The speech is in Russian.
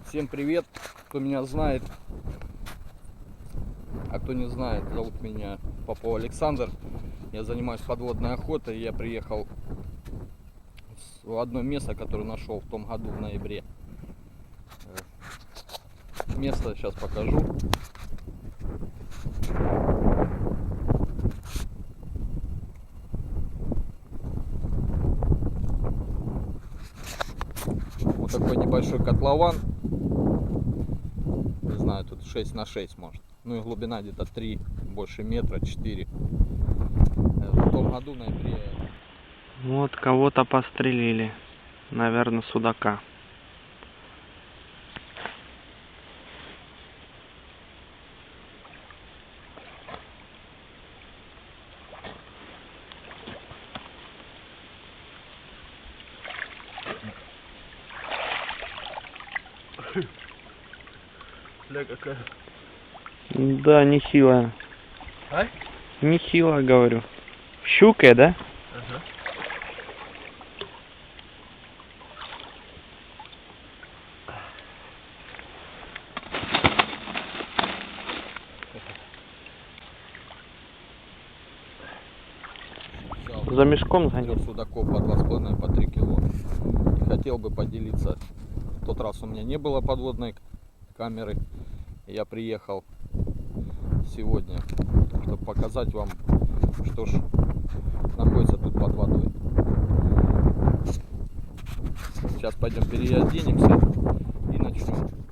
Всем привет, кто меня знает, а кто не знает, зовут меня Попов Александр. Я занимаюсь подводной охотой, и я приехал в одно место, которое нашел в том году в ноябре. Место сейчас покажу. Вот такой небольшой котлован. Не знаю, тут 6 на 6 может. Ну и глубина где-то 3, больше метра, 4. В том году в ноябре. Вот кого-то пострелили. Наверное, судака. Бля, какая. Да, нехилая. А? Нехилая, говорю. Щука, да? Ага. За мешком сгонил. Судаков по 2,5, по 3 кило. И хотел бы поделиться. В тот раз у меня не было подводной камеры. Я приехал сегодня, чтобы показать вам, что ж находится тут под водой. Сейчас пойдем переоденемся и начнем.